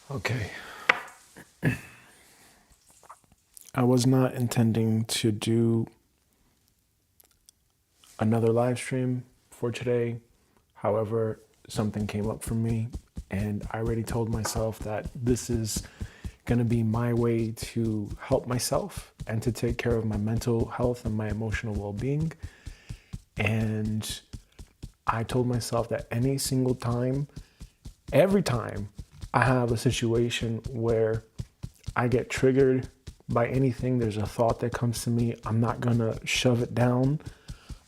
Okay. I was not intending to do another live stream for today. However, something came up for me, and I already told myself that this is going to be my way to help myself and to take care of my mental health and my emotional well-being. And I told myself that any single time, every time I have a situation where I get triggered by anything, there's a thought that comes to me, I'm not gonna shove it down.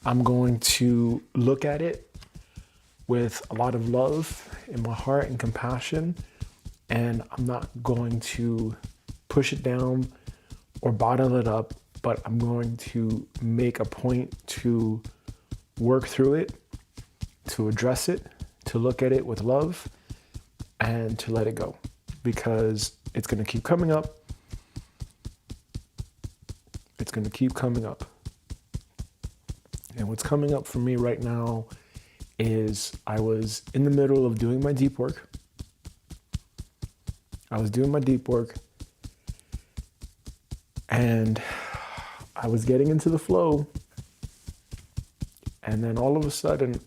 I'm going to look at it with a lot of love in my heart and compassion, and I'm not going to push it down or bottle it up, but I'm going to make a point to work through it, to address it, to look at it with love, and to let it go, because it's going to keep coming up. It's going to keep coming up. And what's coming up for me right now is I was in the middle of doing my deep work. And I was getting into the flow. And then all of a sudden,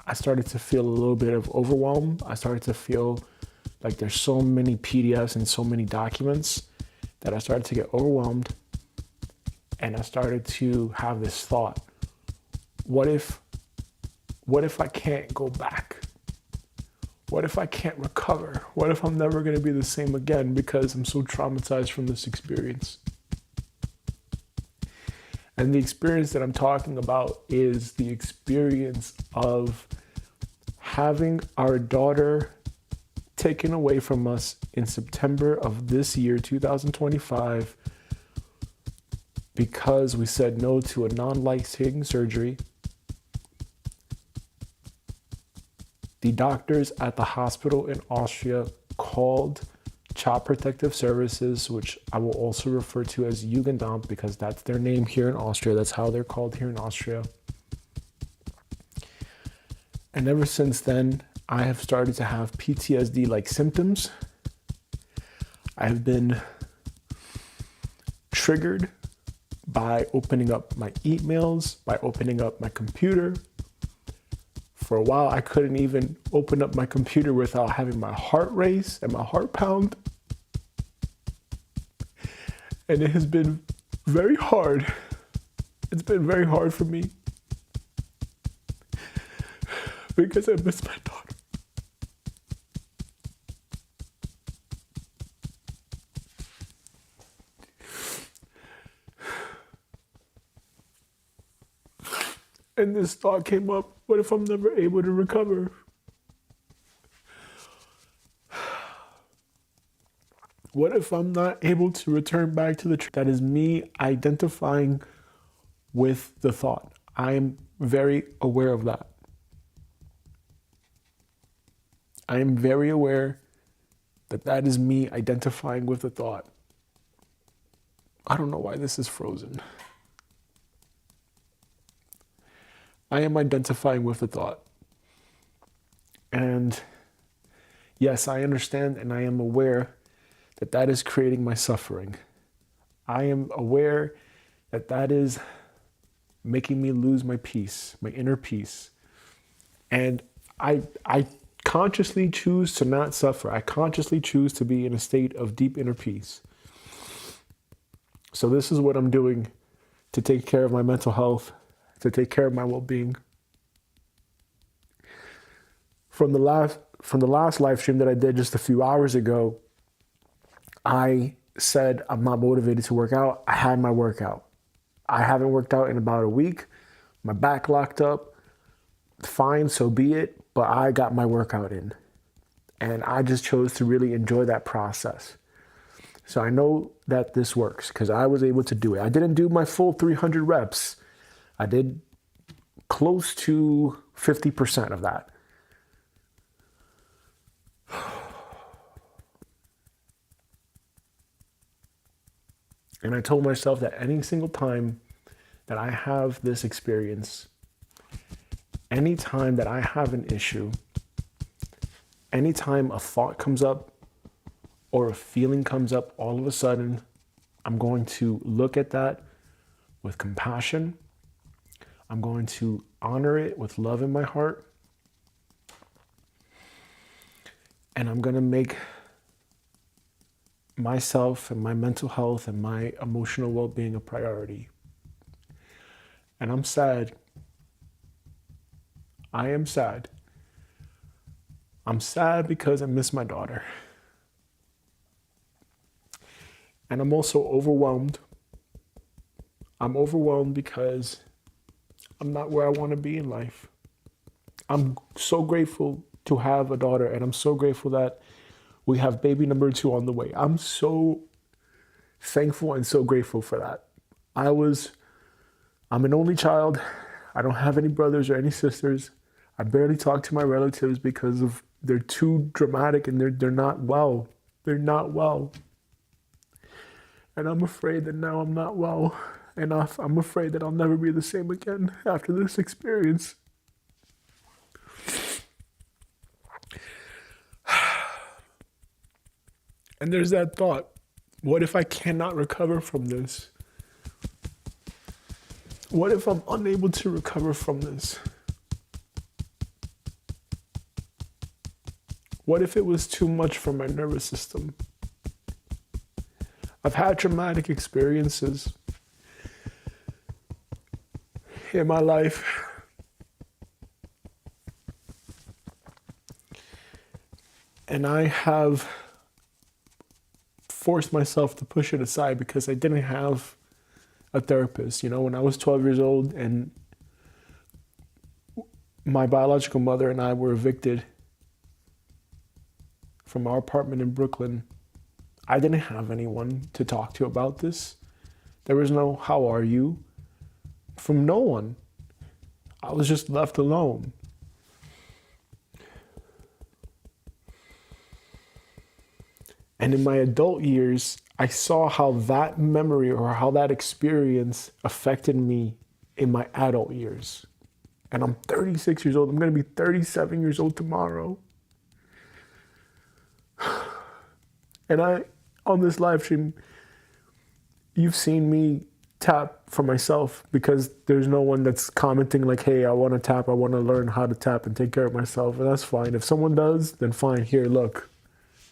I started to feel a little bit of overwhelm. I started to feel like there's so many PDFs and so many documents that I started to get overwhelmed. And I started to have this thought, what if I can't go back? What if I can't recover? What if I'm never going to be the same again because I'm so traumatized from this experience? And the experience that I'm talking about is the experience of having our daughter taken away from us in September of this year, 2025, because we said no to a non-life-saving surgery. The doctors at the hospital in Austria called Child Protective Services, which I will also refer to as Jugendamt because that's their name here in Austria. That's how they're called here in Austria. And ever since then, I have started to have PTSD-like symptoms. I've been triggered by opening up my emails, by opening up my computer. For a while, I couldn't even open up my computer without having my heart race and my heart pound. And it has been very hard. It's been very hard for me because I miss my daughter. And this thought came up, what if I'm never able to recover? What if I'm not able to return back to the truth? That is me identifying with the thought. I am very aware of that. I am very aware that that is me identifying with the thought. I don't know why this is frozen. I am identifying with the thought. And yes, I understand and I am aware that that is creating my suffering. I am aware that that is making me lose my peace, my inner peace. And I consciously choose to not suffer. I consciously choose to be in a state of deep inner peace. So this is what I'm doing to take care of my mental health, to take care of my well-being. From the last live stream that I did just a few hours ago, I said I'm not motivated to work out. I had my workout. I haven't worked out in about a week. My back locked up. Fine, so be it. But I got my workout in. And I just chose to really enjoy that process. So I know that this works because I was able to do it. I didn't do my full 300 reps. I did close to 50% of that. And I told myself that any single time that I have this experience, any time that I have an issue, anytime a thought comes up, or a feeling comes up all of a sudden, I'm going to look at that with compassion. I'm going to honor it with love in my heart. And I'm going to make myself and my mental health and my emotional well-being a priority. And I'm sad. I am sad. I'm sad because I miss my daughter. And I'm also overwhelmed. I'm overwhelmed because I'm not where I want to be in life. I'm so grateful to have a daughter, and I'm so grateful that we have baby number 2 on the way. I'm so thankful and so grateful for that. I'm an only child. I don't have any brothers or any sisters. I barely talk to my relatives because they're too dramatic and they're not well. They're not well. And I'm afraid that now I'm not well enough. I'm afraid that I'll never be the same again after this experience. And there's that thought, what if I cannot recover from this? What if I'm unable to recover from this? What if it was too much for my nervous system? I've had traumatic experiences in my life. And I have forced myself to push it aside because I didn't have a therapist. You know, when I was 12 years old and my biological mother and I were evicted from our apartment in Brooklyn, I didn't have anyone to talk to about this. There was no, how are you? From no one. I was just left alone. And in my adult years, I saw how that memory or how that experience affected me in my adult years. And I'm 36 years old. I'm going to be 37 years old tomorrow. And on this live stream, you've seen me tap for myself because there's no one that's commenting like, hey, I want to tap. I want to learn how to tap and take care of myself. And that's fine. If someone does, then fine. Here, look.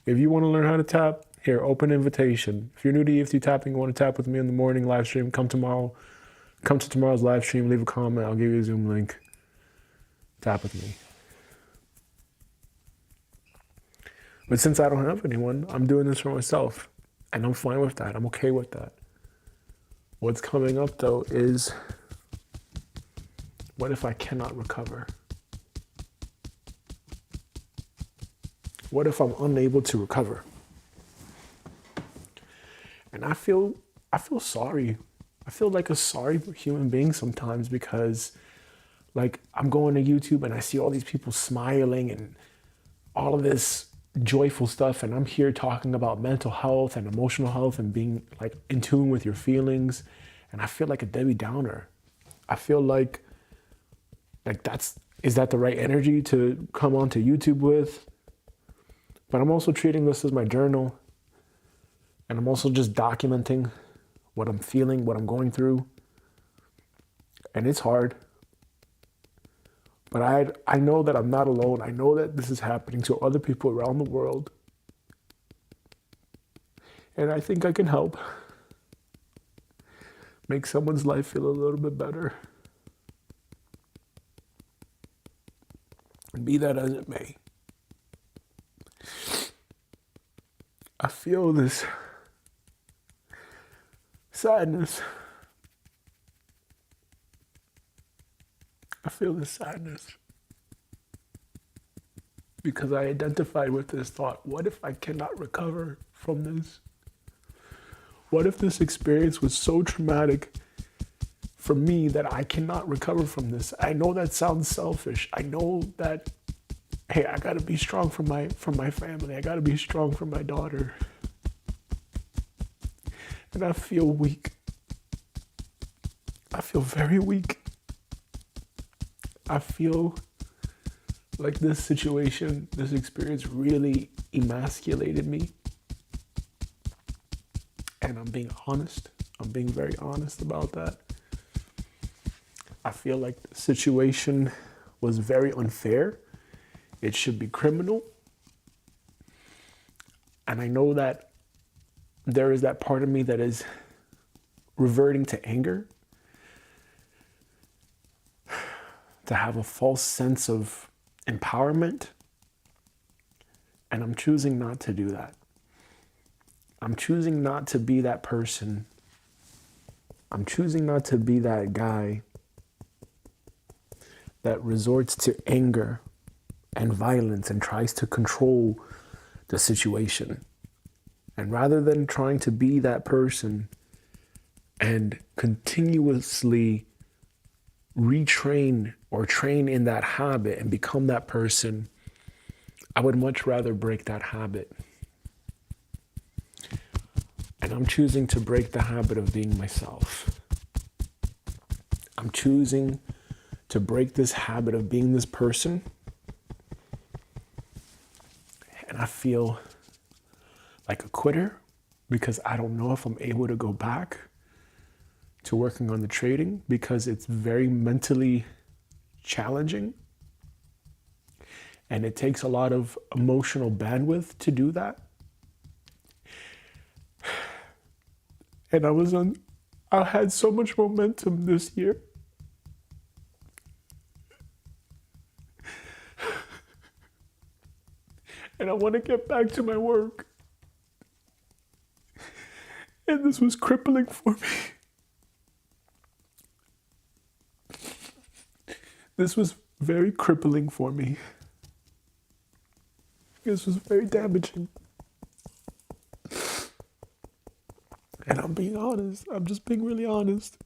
If you want to learn how to tap, here, open invitation. If you're new to EFT Tapping, you want to tap with me in the morning live stream, come tomorrow. Come to tomorrow's live stream, leave a comment. I'll give you a Zoom link. Tap with me. But since I don't have anyone, I'm doing this for myself. And I'm fine with that. I'm okay with that. What's coming up, though, is what if I cannot recover? What if I'm unable to recover? And I feel sorry. I feel like a sorry human being sometimes because, like, I'm going to YouTube and I see all these people smiling and all of this joyful stuff, and I'm here talking about mental health and emotional health and being, like, in tune with your feelings, and I feel like a Debbie Downer. I feel like is that the right energy to come onto YouTube with? But I'm also treating this as my journal. And I'm also just documenting what I'm feeling, what I'm going through. And it's hard. But I know that I'm not alone. I know that this is happening to other people around the world. And I think I can help make someone's life feel a little bit better. And be that as it may. I feel this sadness. I feel this sadness because I identified with this thought. What if I cannot recover from this? What if this experience was so traumatic for me that I cannot recover from this? I know that sounds selfish. I know that, hey, I gotta be strong for my family. I gotta be strong for my daughter. And I feel weak. I feel very weak. I feel like this situation, this experience really emasculated me. And I'm being honest. I'm being very honest about that. I feel like the situation was very unfair. It should be criminal. And I know that there is that part of me that is reverting to anger, to have a false sense of empowerment. And I'm choosing not to do that. I'm choosing not to be that person. I'm choosing not to be that guy that resorts to anger and violence and tries to control the situation. And rather than trying to be that person and continuously retrain or train in that habit and become that person, I would much rather break that habit. And I'm choosing to break the habit of being myself. I'm choosing to break this habit of being this person. And I feel like a quitter because I don't know if I'm able to go back to working on the trading because it's very mentally challenging. And it takes a lot of emotional bandwidth to do that. And I had so much momentum this year. And I want to get back to my work. And this was crippling for me. This was very crippling for me. This was very damaging. And I'm being honest. I'm just being really honest.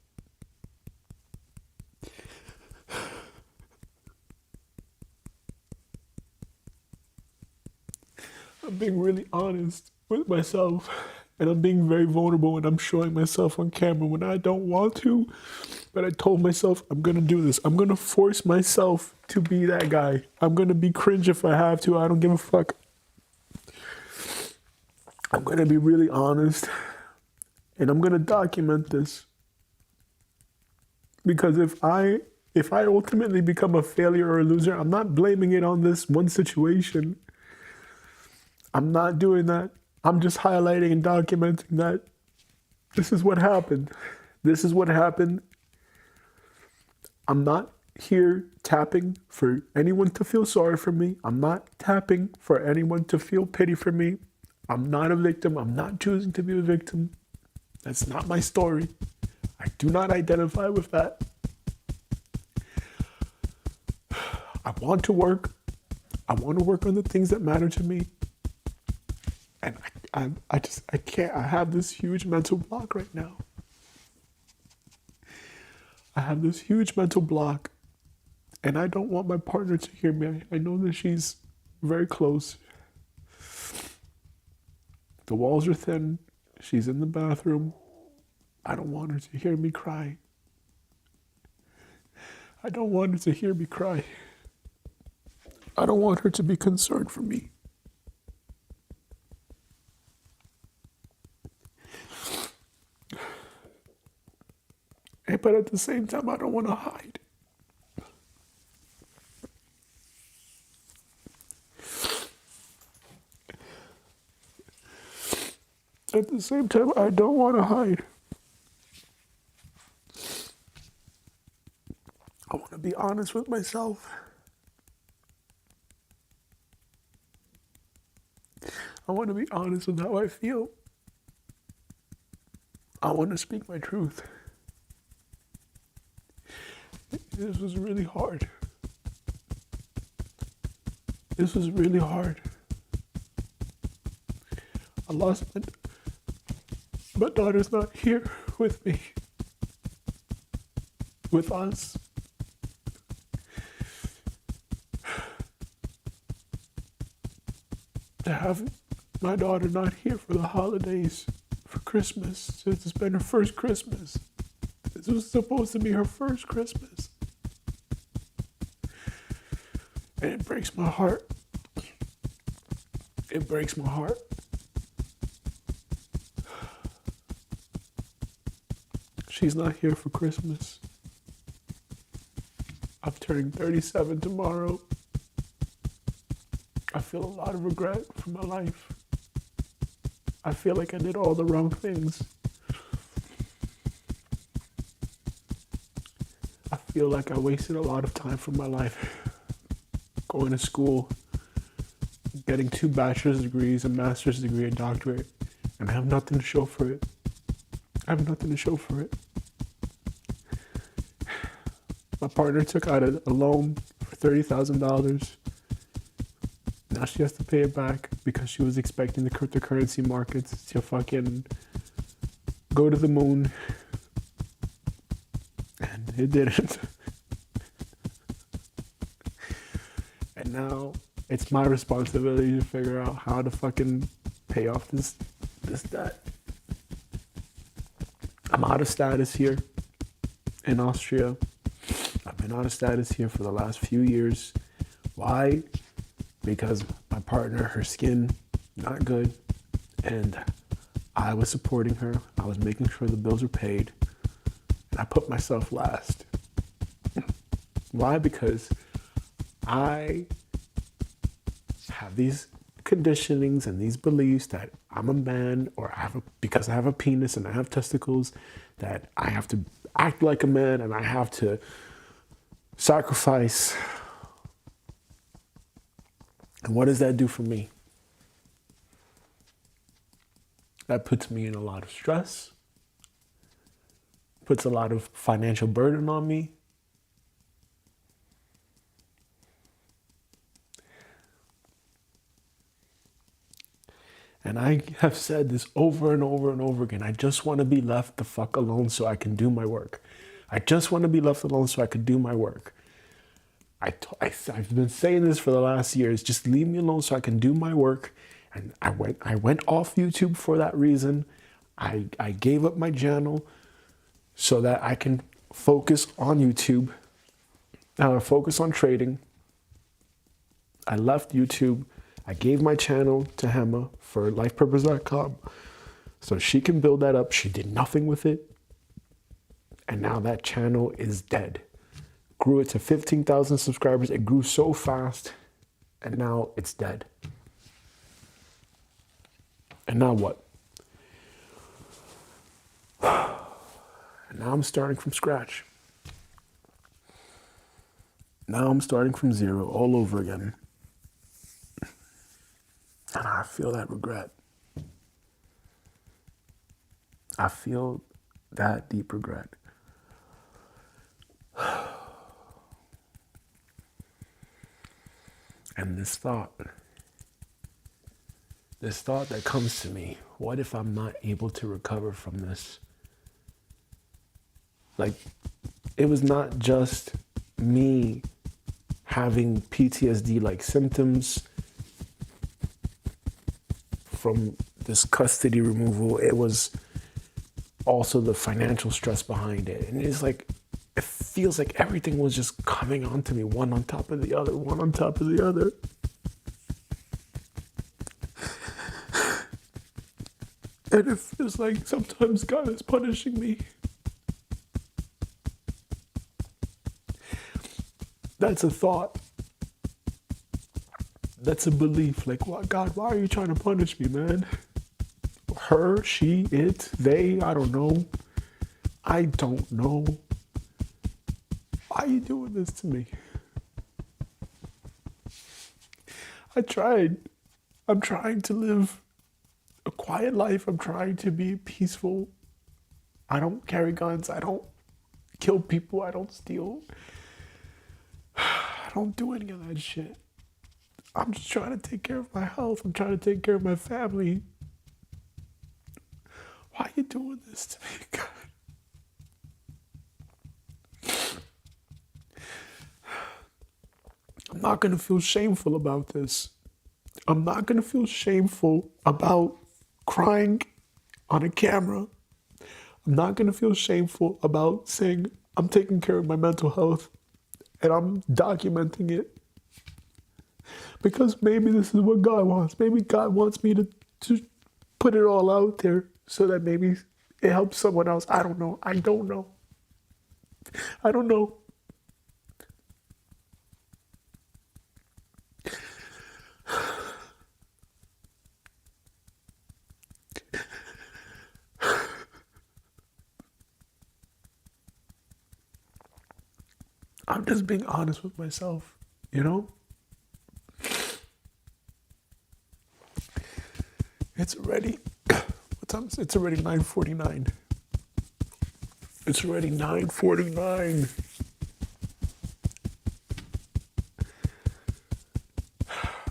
I'm being really honest with myself. And I'm being very vulnerable and I'm showing myself on camera when I don't want to. But I told myself, I'm going to do this. I'm going to force myself to be that guy. I'm going to be cringe if I have to. I don't give a fuck. I'm going to be really honest. And I'm going to document this. Because if I ultimately become a failure or a loser, I'm not blaming it on this one situation. I'm not doing that. I'm just highlighting and documenting that this is what happened. This is what happened. I'm not here tapping for anyone to feel sorry for me. I'm not tapping for anyone to feel pity for me. I'm not a victim. I'm not choosing to be a victim. That's not my story. I do not identify with that. I want to work. I want to work on the things that matter to me. And I can't. I have this huge mental block right now. I have this huge mental block. And I don't want my partner to hear me. I know that she's very close. The walls are thin. She's in the bathroom. I don't want her to hear me cry. I don't want her to hear me cry. I don't want her to be concerned for me. But at the same time, I don't want to hide. At the same time, I don't want to hide. I want to be honest with myself. I want to be honest with how I feel. I want to speak my truth. This was really hard. This was really hard. I lost my daughter's not here with me, with us. To have my daughter not here for the holidays, for Christmas, since it's been her first Christmas. This was supposed to be her first Christmas. And it breaks my heart. It breaks my heart. She's not here for Christmas. I'm turning 37 tomorrow. I feel a lot of regret for my life. I feel like I did all the wrong things. I feel like I wasted a lot of time from my life going to school, getting 2 bachelor's degrees, a master's degree, a doctorate, and I have nothing to show for it. I have nothing to show for it. My partner took out a loan for $30,000. Now she has to pay it back because she was expecting the cryptocurrency markets to fucking go to the moon. And it didn't. And now it's my responsibility to figure out how to fucking pay off this debt. I'm out of status here in Austria. I've been out of status here for the last few years. Why? Because my partner, her skin, not good. And I was supporting her. I was making sure the bills were paid. And I put myself last. Why? Because I have these conditionings and these beliefs that I'm a man, or because I have a penis and I have testicles, that I have to act like a man and I have to sacrifice. And what does that do for me? That puts me in a lot of stress, puts a lot of financial burden on me. And I have said this over and over and over again. I just want to be left the fuck alone so I can do my work. I just want to be left alone so I can do my work. I've been saying this for the last years. Just leave me alone so I can do my work. And I went off YouTube for that reason. I gave up my channel so that I can focus on YouTube. Now I focus on trading. I left YouTube. I gave my channel to Hema for lifepurpose.com so she can build that up. She did nothing with it. And now that channel is dead. Grew it to 15,000 subscribers. It grew so fast. And now it's dead. And now what? And now I'm starting from scratch. Now I'm starting from zero all over again. And I feel that regret. I feel that deep regret. And this thought that comes to me, what if I'm not able to recover from this? Like, it was not just me having PTSD-like symptoms from this custody removal. It was also the financial stress behind it. And it's like, it feels like everything was just coming onto me, one on top of the other, one on top of the other. And it feels like sometimes God is punishing me. That's a thought. That's a belief. Like, God, why are you trying to punish me, man? Her, she, it, they, I don't know. I don't know. Why are you doing this to me? I'm trying to live a quiet life. I'm trying to be peaceful. I don't carry guns. I don't kill people. I don't steal. I don't do any of that shit. I'm just trying to take care of my health. I'm trying to take care of my family. Why are you doing this to me, God? I'm not going to feel shameful about this. I'm not going to feel shameful about crying on a camera. I'm not going to feel shameful about saying I'm taking care of my mental health and I'm documenting it. Because maybe this is what God wants. Maybe God wants me to put it all out there so that maybe it helps someone else. I don't know. I don't know. I don't know. I'm just being honest with myself, you know? It's already, what time is it? It's already 9:49. It's already 9:49.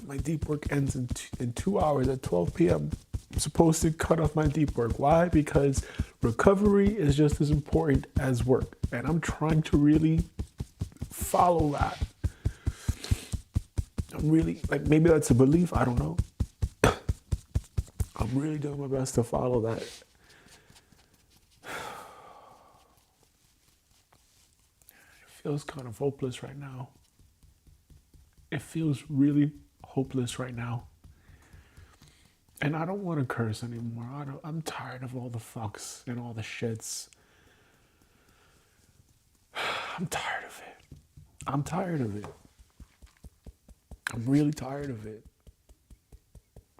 My deep work ends in 2 hours at 12 p.m. I'm supposed to cut off my deep work. Why? Because recovery is just as important as work. And I'm trying to really follow that. I'm really, like, maybe that's a belief. I don't know. I'm really doing my best to follow that. It feels kind of hopeless right now. It feels really hopeless right now. And I don't want to curse anymore. I'm tired of all the fucks and all the shits. I'm tired of it. I'm tired of it. I'm really tired of it.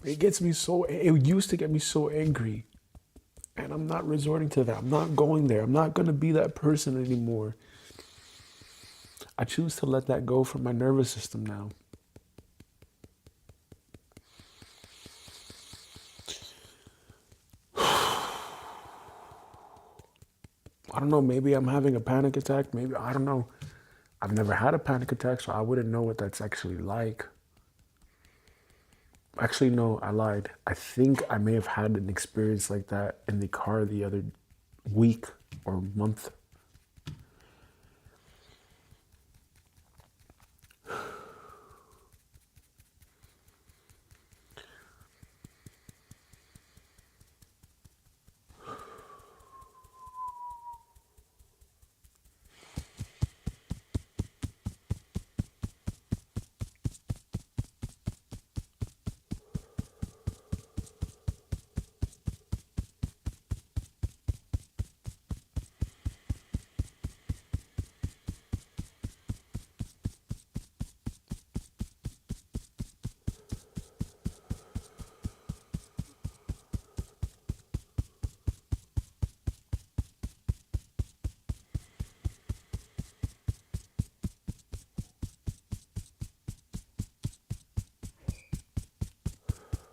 It used to get me so angry. And I'm not resorting to that. I'm not going there. I'm not going to be that person anymore. I choose to let that go from my nervous system now. I don't know, maybe I'm having a panic attack. Maybe, I don't know. I've never had a panic attack, so I wouldn't know what that's actually like. Actually, no, I lied. I think I may have had an experience like that in the car the other week or month.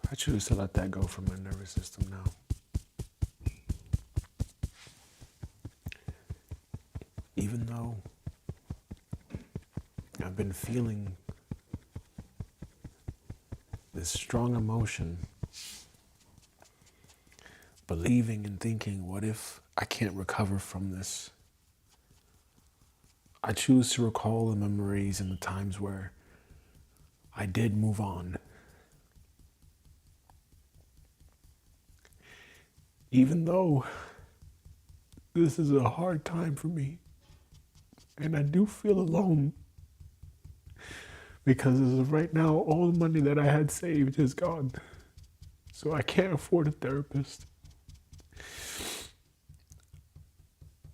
I choose to let that go from my nervous system now. Even though I've been feeling this strong emotion, believing and thinking, what if I can't recover from this? I choose to recall the memories and the times where I did move on. Even though this is a hard time for me, and I do feel alone, because as of right now, all the money that I had saved is gone. So I can't afford a therapist.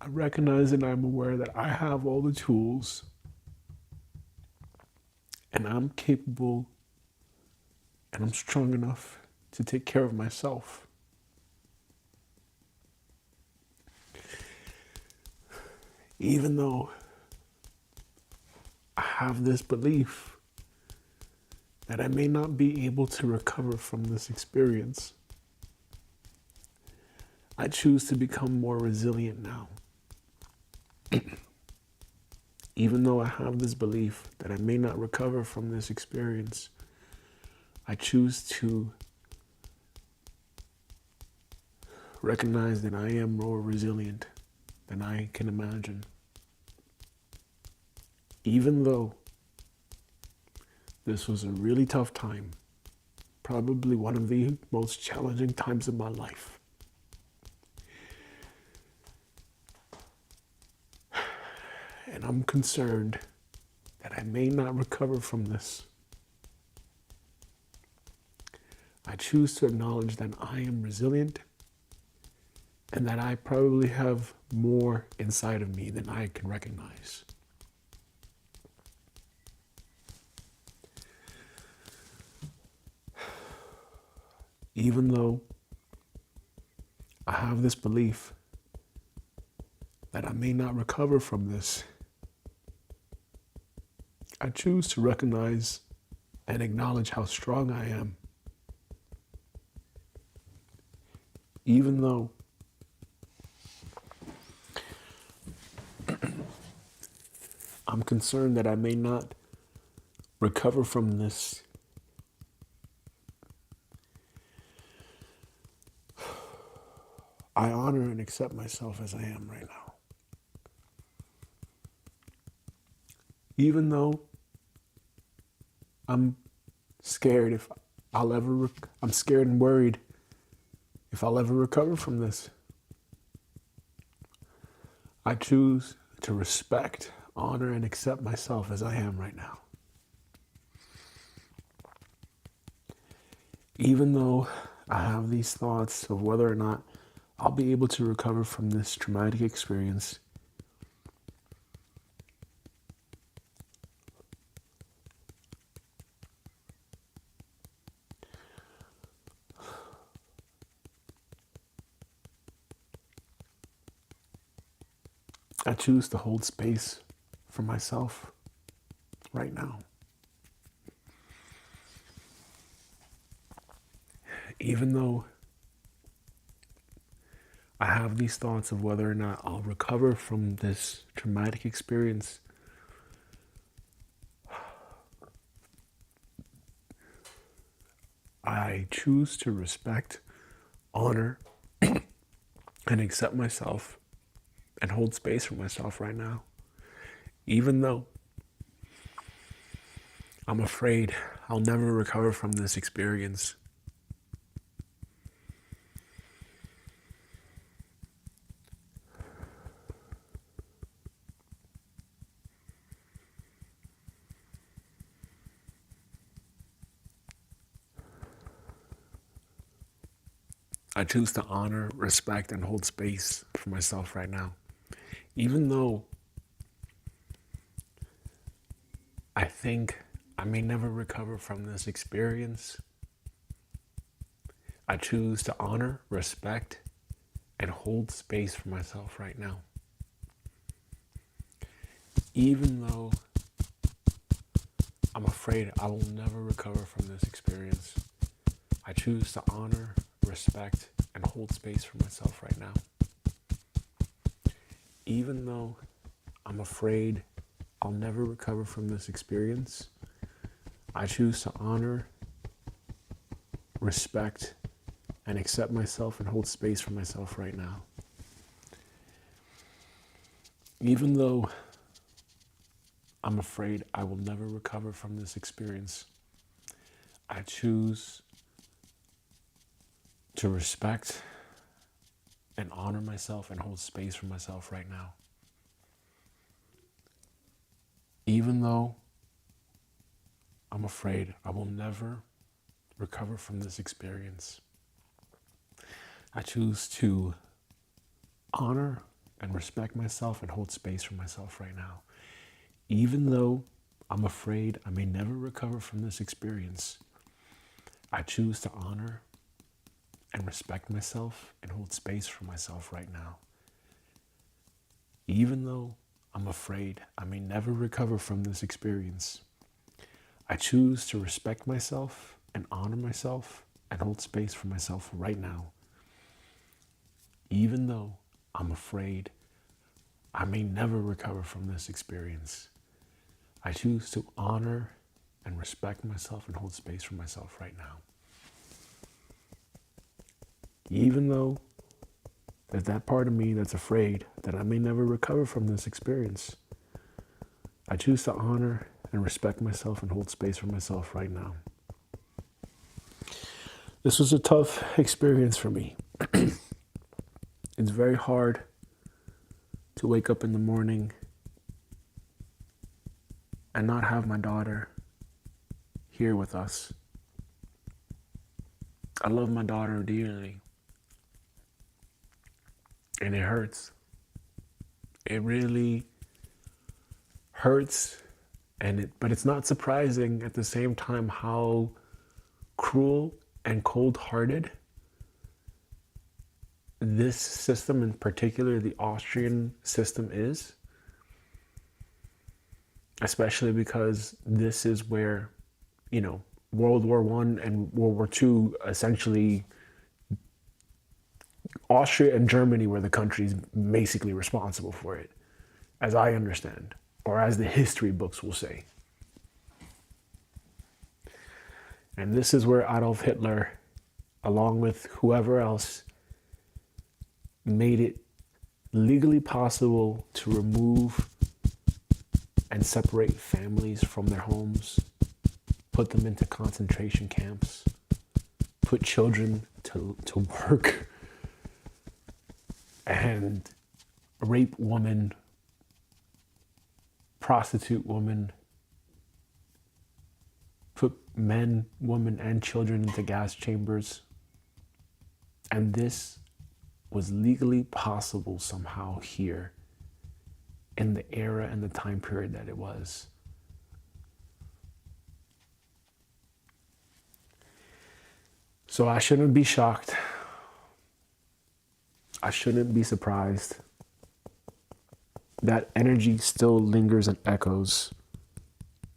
I recognize and I'm aware that I have all the tools and I'm capable and I'm strong enough to take care of myself. Even though I have this belief that I may not be able to recover from this experience, I choose to become more resilient now. Even though I have this belief that I may not recover from this experience, I choose to recognize that I am more resilient than I can imagine. Even though this was a really tough time, probably one of the most challenging times of my life. And I'm concerned that I may not recover from this. I choose to acknowledge that I am resilient and that I probably have more inside of me than I can recognize. Even though I have this belief that I may not recover from this, I choose to recognize and acknowledge how strong I am. Even though I'm concerned that I may not recover from this, I honor and accept myself as I am right now. Even though I'm scared if I'm scared and worried if I'll ever recover from this, I choose to respect, honor, and accept myself as I am right now. Even though I have these thoughts of whether or not I'll be able to recover from this traumatic experience, I choose to hold space for myself right now. Even though I have these thoughts of whether or not I'll recover from this traumatic experience, I choose to respect, honor, and accept myself and hold space for myself right now. Even though I'm afraid I'll never recover from this experience, I choose to honor, respect, and hold space for myself right now. Even though I think I may never recover from this experience, I choose to honor, respect, and hold space for myself right now. Even though I'm afraid I will never recover from this experience, I choose to honor, respect, and hold space for myself right now. Even though I'm afraid I'll never recover from this experience, I choose to honor, respect, and accept myself and hold space for myself right now. Even though I'm afraid I will never recover from this experience, I choose to respect and honor myself and hold space for myself right now. Even though I'm afraid I will never recover from this experience, I choose to honor and respect myself and hold space for myself right now. Even though I'm afraid I may never recover from this experience, I choose to honor and respect myself and hold space for myself right now. Even though I'm afraid I may never recover from this experience, I choose to respect myself and honor myself and hold space for myself right now. Even though I'm afraid I may never recover from this experience, I choose to honor and respect myself and hold space for myself right now. Even though there's that part of me that's afraid that I may never recover from this experience, I choose to honor and respect myself and hold space for myself right now. This was a tough experience for me. It's very hard to wake up in the morning and not have my daughter here with us. I love my daughter dearly. And it hurts. It really hurts, but it's not surprising at the same time how cruel and cold-hearted this system, in particular the Austrian system, is. Especially because this is where, World War One and World War Two, essentially Austria and Germany were the countries basically responsible for it, as I understand, or as the history books will say. And this is where Adolf Hitler, along with whoever else, made it legally possible to remove and separate families from their homes, put them into concentration camps, put children to work, and rape women, prostitute women, put men, women, and children into gas chambers. And this was legally possible somehow here in the era and the time period that it was. So I shouldn't be shocked. I shouldn't be surprised. That energy still lingers and echoes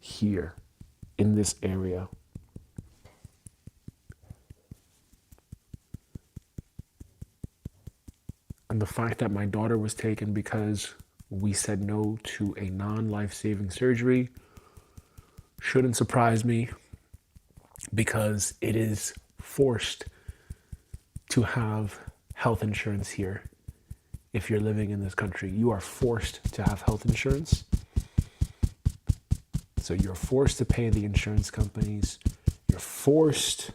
here in this area. And the fact that my daughter was taken because we said no to a non-life-saving surgery shouldn't surprise me, because it is forced to have health insurance here. If you're living in this country, you are forced to have health insurance. So you're forced to pay the insurance companies. You're forced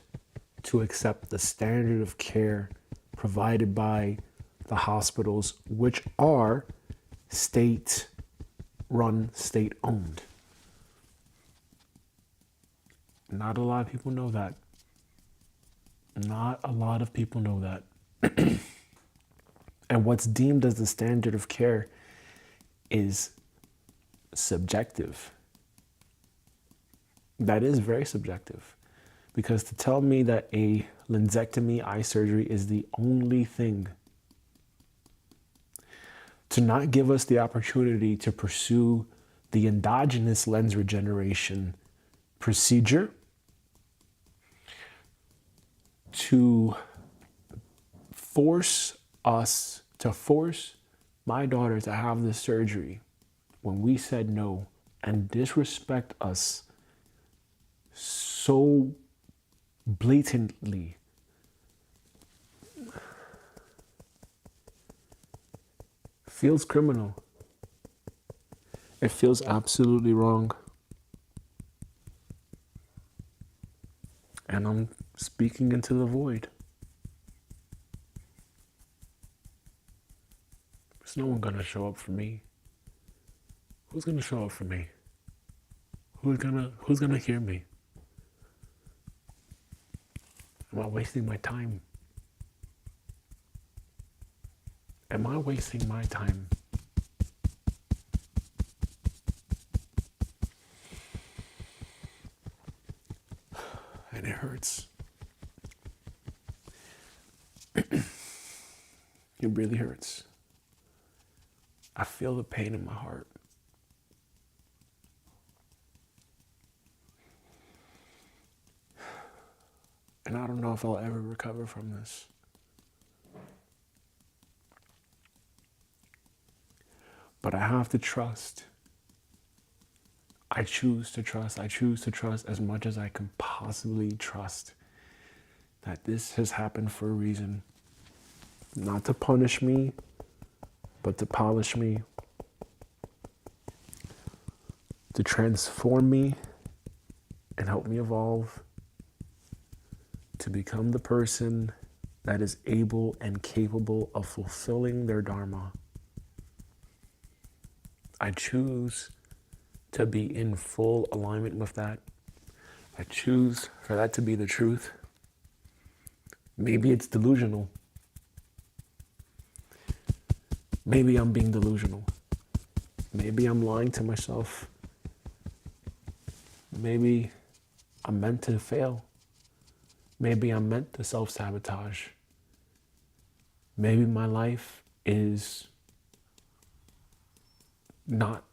to accept the standard of care provided by the hospitals, which are state-run, state-owned. Not a lot of people know that. Not a lot of people know that. And what's deemed as the standard of care is subjective. That is very subjective. Because to tell me that a lensectomy, eye surgery, is the only thing, to not give us the opportunity to pursue the endogenous lens regeneration procedure, to force my daughter to have this surgery when we said no, and disrespect us so blatantly, feels criminal. It feels absolutely wrong. And I'm speaking into the void. There's no one gonna show up for me. Who's gonna show up for me? Who's gonna hear me? Am I wasting my time? Am I wasting my time? And it hurts. It really hurts. I feel the pain in my heart. And I don't know if I'll ever recover from this. But I have to trust. I choose to trust. I choose to trust as much as I can possibly trust that this has happened for a reason. Not to punish me, but to polish me, to transform me and help me evolve, to become the person that is able and capable of fulfilling their dharma. I choose to be in full alignment with that. I choose for that to be the truth. Maybe it's delusional. Maybe I'm being delusional. Maybe I'm lying to myself. Maybe I'm meant to fail. Maybe I'm meant to self-sabotage. Maybe my life is not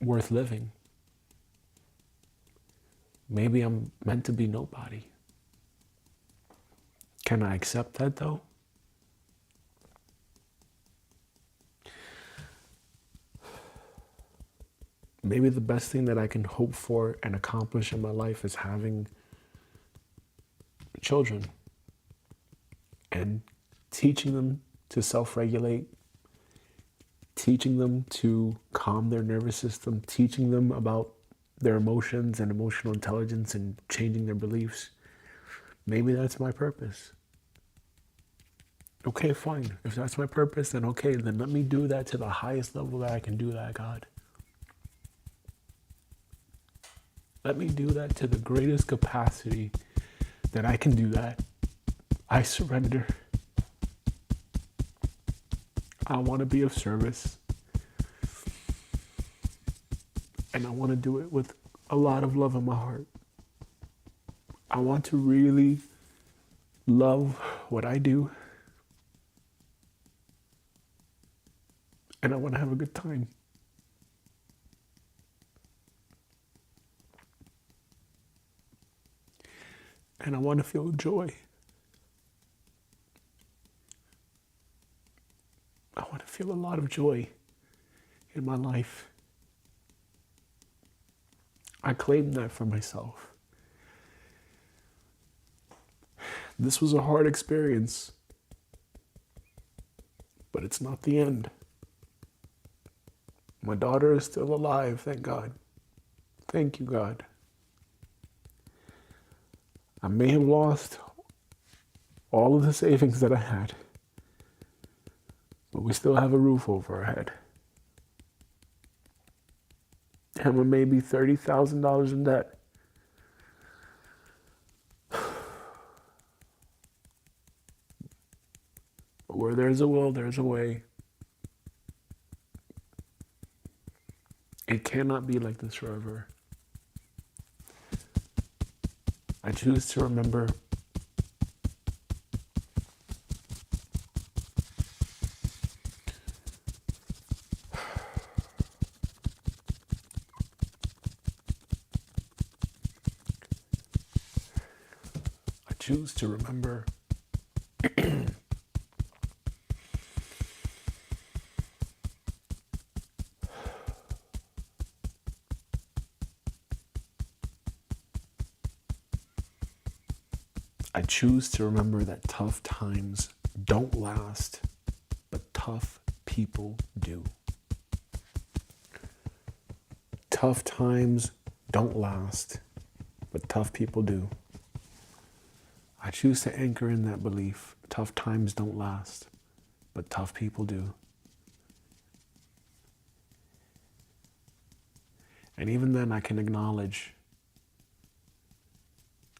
worth living. Maybe I'm meant to be nobody. Can I accept that though? Maybe the best thing that I can hope for and accomplish in my life is having children and teaching them to self-regulate, teaching them to calm their nervous system, teaching them about their emotions and emotional intelligence and changing their beliefs. Maybe that's my purpose. Okay, fine. If that's my purpose, then okay, then let me do that to the highest level that I can do that, God. Let me do that to the greatest capacity that I can do that. I surrender. I want to be of service. And I want to do it with a lot of love in my heart. I want to really love what I do. And I want to have a good time. And I want to feel joy. I want to feel a lot of joy in my life. I claim that for myself. This was a hard experience, but it's not the end. My daughter is still alive, thank God. Thank you, God. I may have lost all of the savings that I had, but we still have a roof over our head. And we're maybe $30,000 in debt. But where there's a will, there's a way. It cannot be like this forever. I choose to remember I choose to remember that tough times don't last, but tough people do. Tough times don't last, but tough people do. I choose to anchor in that belief. Tough times don't last, but tough people do. And even then I can acknowledge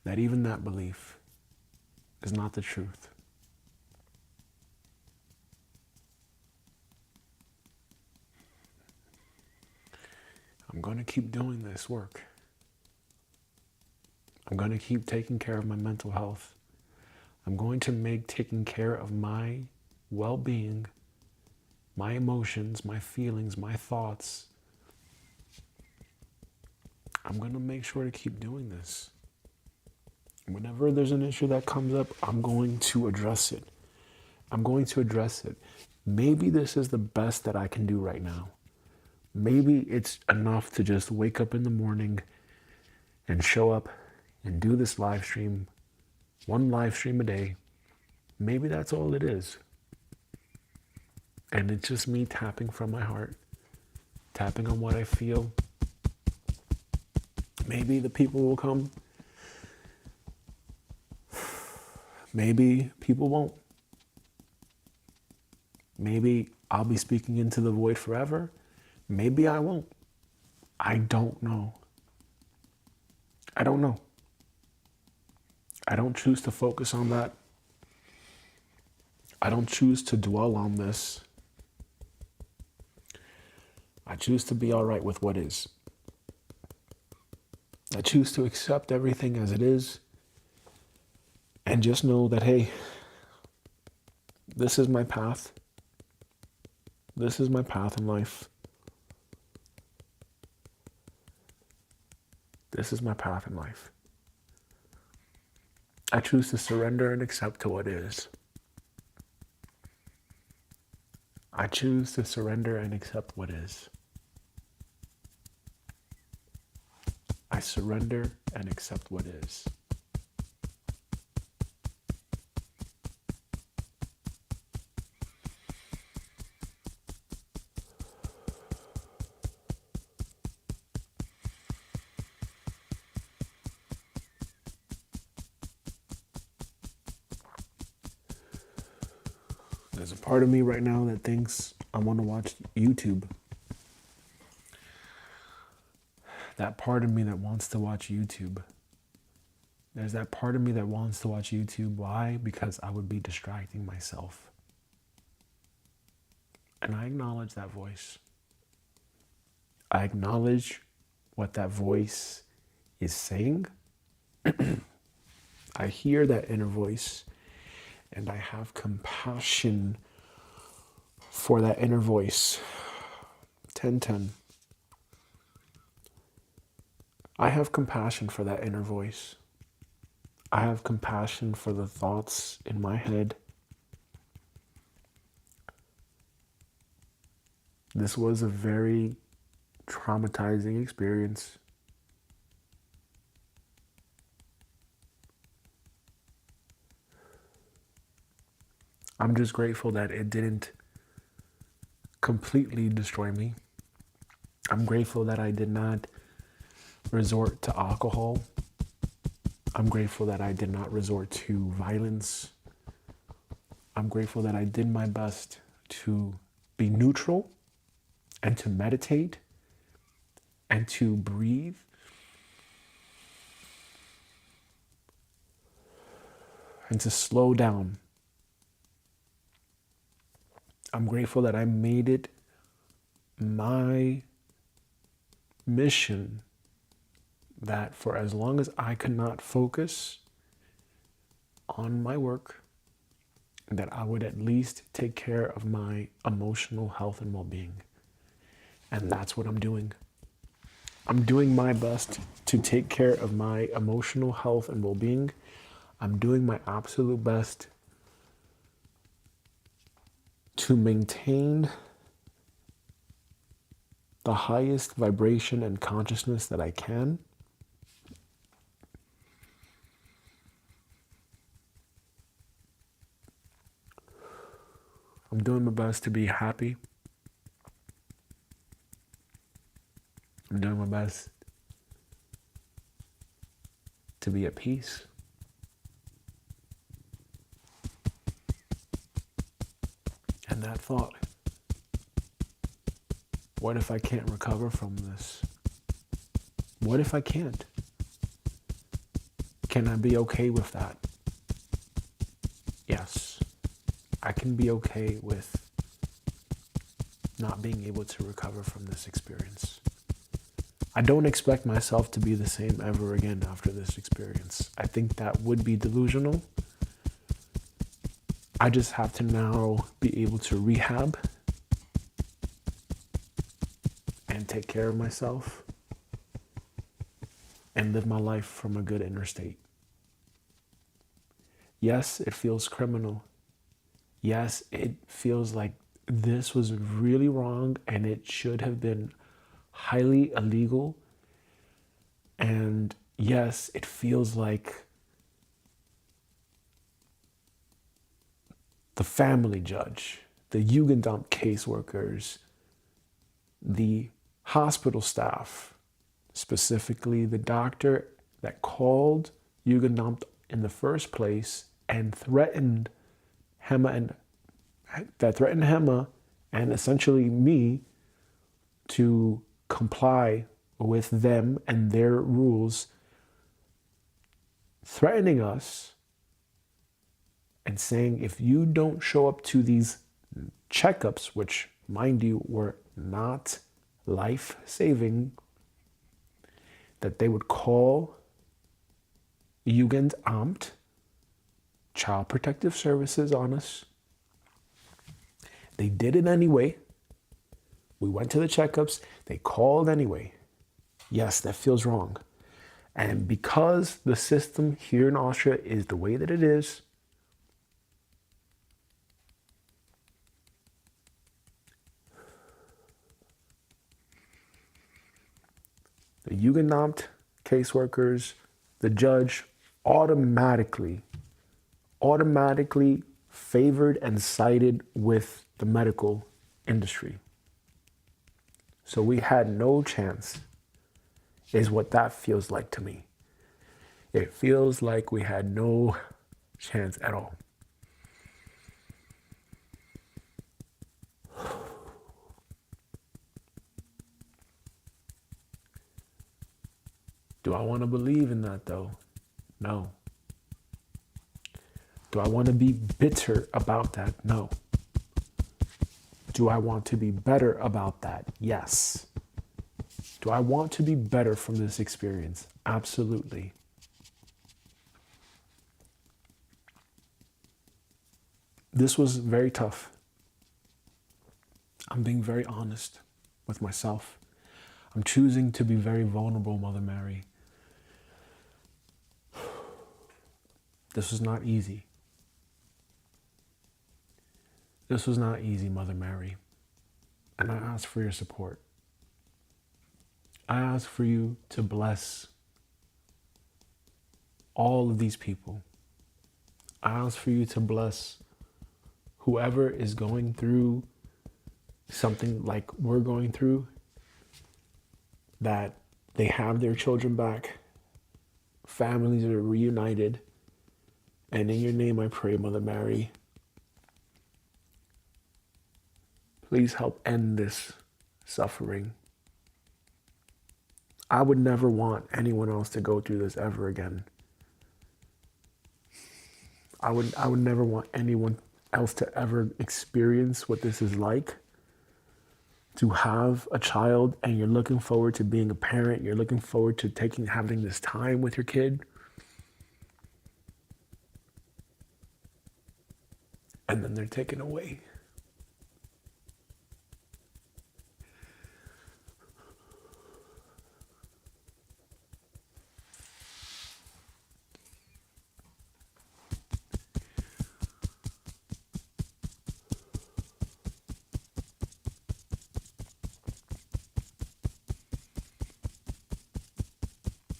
that even that belief is not the truth. I'm going to keep doing this work. I'm going to keep taking care of my mental health. I'm going to make taking care of my well-being, my emotions, my feelings, my thoughts. I'm going to make sure to keep doing this. Whenever there's an issue that comes up, I'm going to address it. I'm going to address it. Maybe this is the best that I can do right now. Maybe it's enough to just wake up in the morning and show up and do this live stream, one live stream a day. Maybe that's all it is. And it's just me tapping from my heart, tapping on what I feel. Maybe the people will come. Maybe people won't. Maybe I'll be speaking into the void forever. Maybe I won't. I don't know. I don't know. I don't choose to focus on that. I don't choose to dwell on this. I choose to be all right with what is. I choose to accept everything as it is and just know that, hey, this is my path. This is my path in life. This is my path in life. I choose to surrender and accept to what is. I choose to surrender and accept what is. I surrender and accept what is. There's a part of me right now that thinks I want to watch YouTube. That part of me that wants to watch YouTube. There's that part of me that wants to watch YouTube. Why? Because I would be distracting myself. And I acknowledge that voice. I acknowledge what that voice is saying. I hear that inner voice, and I have compassion for that inner voice. 10:10. I have compassion for that inner voice. I have compassion for the thoughts in my head. This was a very traumatizing experience. I'm just grateful that it didn't completely destroy me. I'm grateful that I did not resort to alcohol. I'm grateful that I did not resort to violence. I'm grateful that I did my best to be neutral and to meditate and to breathe and to slow down. I'm grateful that I made it my mission that for as long as I could not focus on my work, that I would at least take care of my emotional health and well-being. And that's what I'm doing. I'm doing my best to take care of my emotional health and well-being. I'm doing my absolute best to maintain the highest vibration and consciousness that I can. I'm doing my best to be happy. I'm doing my best to be at peace. And that thought, what if I can't recover from this? What if I can't? Can I be okay with that? Yes, I can be okay with not being able to recover from this experience. I don't expect myself to be the same ever again after this experience. I think that would be delusional. I just have to now be able to rehab and take care of myself and live my life from a good inner state. Yes, it feels criminal. Yes, it feels like this was really wrong and it should have been highly illegal. And yes, it feels like the family judge, the Jugendamt caseworkers, the hospital staff, specifically the doctor that called Jugendamt in the first place and threatened Hema and essentially me to comply with them and their rules, threatening us and saying, if you don't show up to these checkups, which, mind you, were not life-saving, that they would call Jugendamt, Child Protective Services, on us. They did it anyway. We went to the checkups. They called anyway. Yes, that feels wrong. And because the system here in Austria is the way that it is, the Jugendamt caseworkers, the judge automatically favored and sided with the medical industry. So we had no chance, is what that feels like to me. It feels like we had no chance at all. Do I want to believe in that though? No. Do I want to be bitter about that? No. Do I want to be better about that? Yes. Do I want to be better from this experience? Absolutely. This was very tough. I'm being very honest with myself. I'm choosing to be very vulnerable, Mother Mary. This was not easy. This was not easy, Mother Mary. And I ask for your support. I ask for you to bless all of these people. I ask for you to bless whoever is going through something like we're going through, that they have their children back, families are reunited. And in your name I pray, Mother Mary, please help end this suffering. I would never want anyone else to go through this ever again. I would never want anyone else to ever experience what this is like. To have a child and you're looking forward to being a parent, you're looking forward to having this time with your kid. And then they're taken away.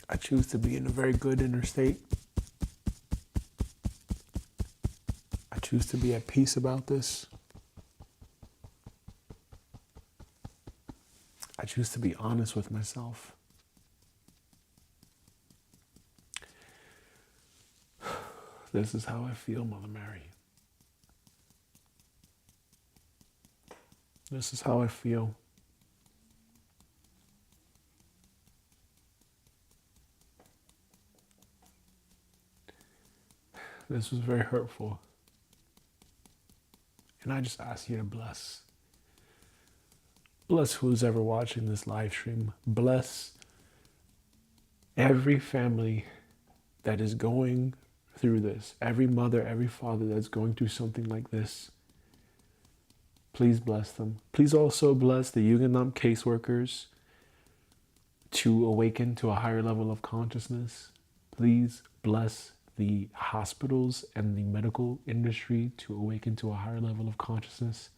I choose to be in a very good inner state. I choose to be at peace about this. I choose to be honest with myself. This is how I feel, Mother Mary. This is how I feel. This was very hurtful. And I just ask you to bless. Bless who's ever watching this live stream. Bless every family that is going through this. Every mother, every father that's going through something like this. Please bless them. Please also bless the Jugendamt caseworkers to awaken to a higher level of consciousness. Please bless the hospitals and the medical industry to awaken to a higher level of consciousness.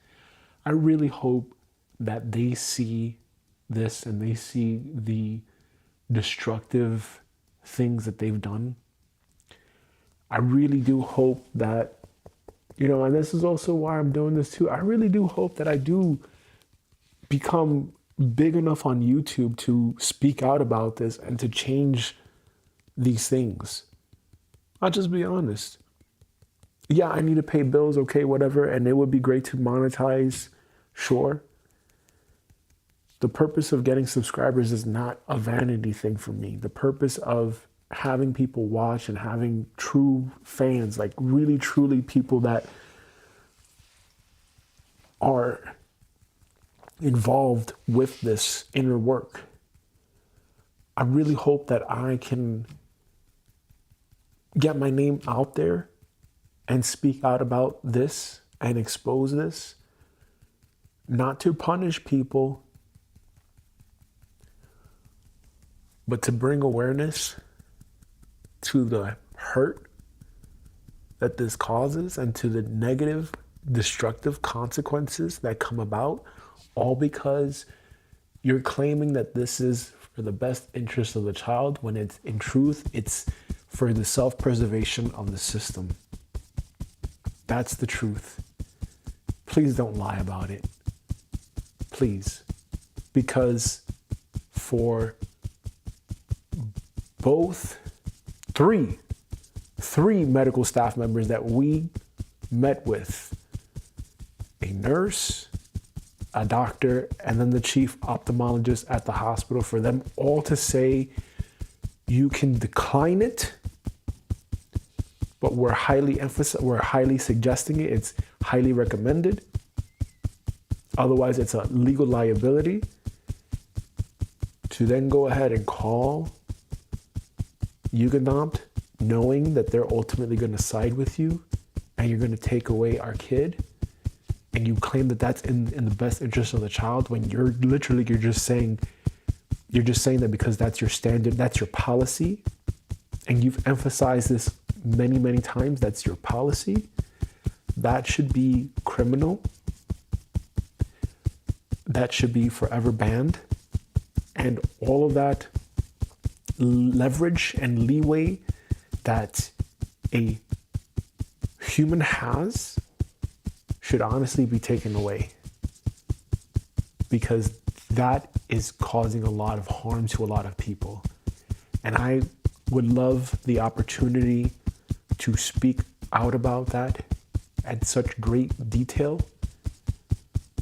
I really hope that they see this and they see the destructive things that they've done. I really do hope that, and this is also why I'm doing this too. I really do hope that I do become big enough on YouTube to speak out about this and to change these things. I'll just be honest. Yeah, I need to pay bills, okay, whatever, and it would be great to monetize, sure. The purpose of getting subscribers is not a vanity thing for me. The purpose of having people watch and having true fans, like really, truly people that are involved with this inner work. I really hope that I can get my name out there and speak out about this and expose this, not to punish people, but to bring awareness to the hurt that this causes and to the negative, destructive consequences that come about, all because you're claiming that this is for the best interest of the child, when it's in truth, it's for the self-preservation of the system. That's the truth. Please don't lie about it. Please. Because for three medical staff members that we met with, a nurse, a doctor, and then the chief ophthalmologist at the hospital, for them all to say you can decline it, but we're highly suggesting it. It's highly recommended. Otherwise, it's a legal liability. To then go ahead and call Jugendamt, knowing that they're ultimately going to side with you and you're going to take away our kid, and you claim that that's in the best interest of the child, when you're just saying that because that's your standard, that's your policy, and you've emphasized this many times, that's your policy. That should be criminal. That should be forever banned. And all of that leverage and leeway that a human has should honestly be taken away, because that is causing a lot of harm to a lot of people. And I would love the opportunity to speak out about that at such great detail.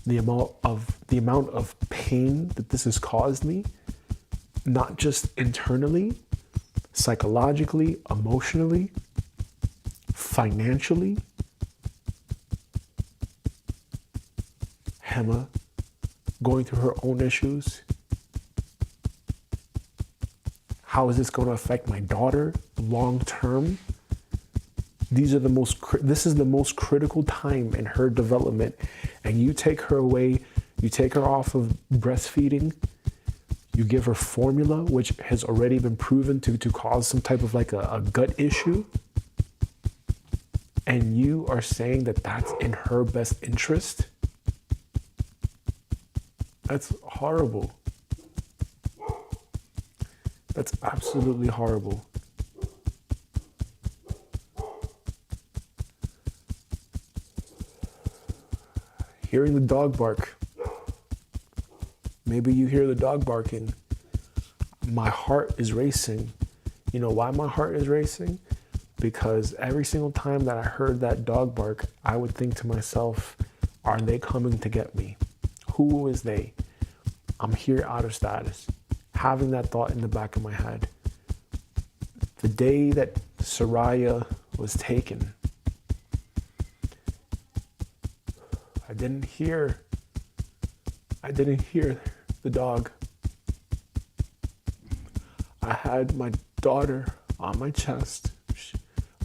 The amount of pain that this has caused me, not just internally, psychologically, emotionally, financially. Hema going through her own issues. How is this going to affect my daughter long term? This is the most critical time in her development, and you take her away, you take her off of breastfeeding, you give her formula, which has already been proven to cause some type of like a gut issue, and you are saying that that's in her best interest. That's horrible. That's absolutely horrible. Hearing the dog bark. Maybe you hear the dog barking. My heart is racing. You know why my heart is racing? Because every single time that I heard that dog bark, I would think to myself, are they coming to get me? Who is they? I'm here out of status. Having that thought in the back of my head. The day that Soraya was taken, I didn't hear the dog. I had my daughter on my chest.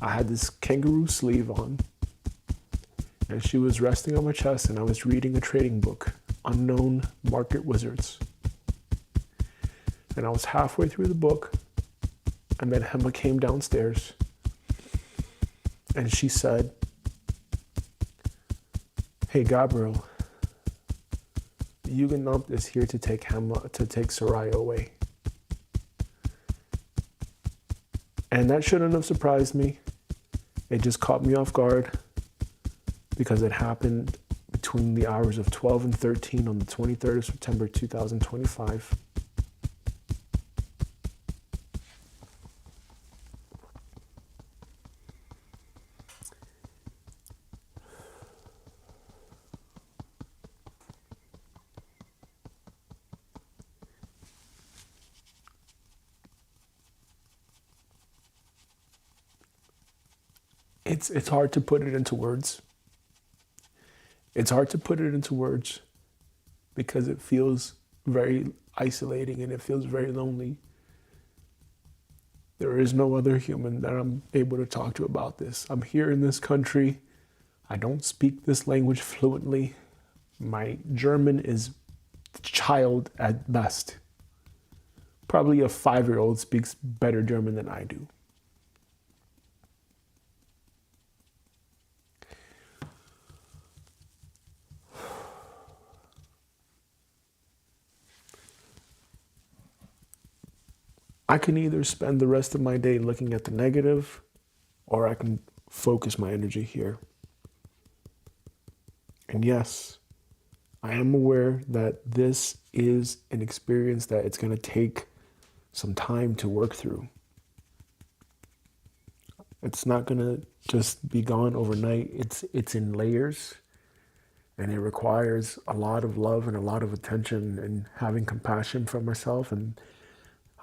I had this kangaroo sleeve on, and she was resting on my chest, and I was reading a trading book, Unknown Market Wizards. And I was halfway through the book, and then Hema came downstairs, and she said, "Hey, Gabriel, Jugendamt is here to take Soraya away." And that shouldn't have surprised me. It just caught me off guard, because it happened between the hours of 12 and 13 on the 23rd of September 2025. It's hard to put it into words. It's hard to put it into words, because it feels very isolating and it feels very lonely. There is no other human that I'm able to talk to about this. I'm here in this country. I don't speak this language fluently. My German is child at best. Probably a 5-year-old speaks better German than I do. I can either spend the rest of my day looking at the negative, or I can focus my energy here. And yes, I am aware that this is an experience that it's going to take some time to work through. It's not going to just be gone overnight. It's in layers, and it requires a lot of love and a lot of attention and having compassion for myself, and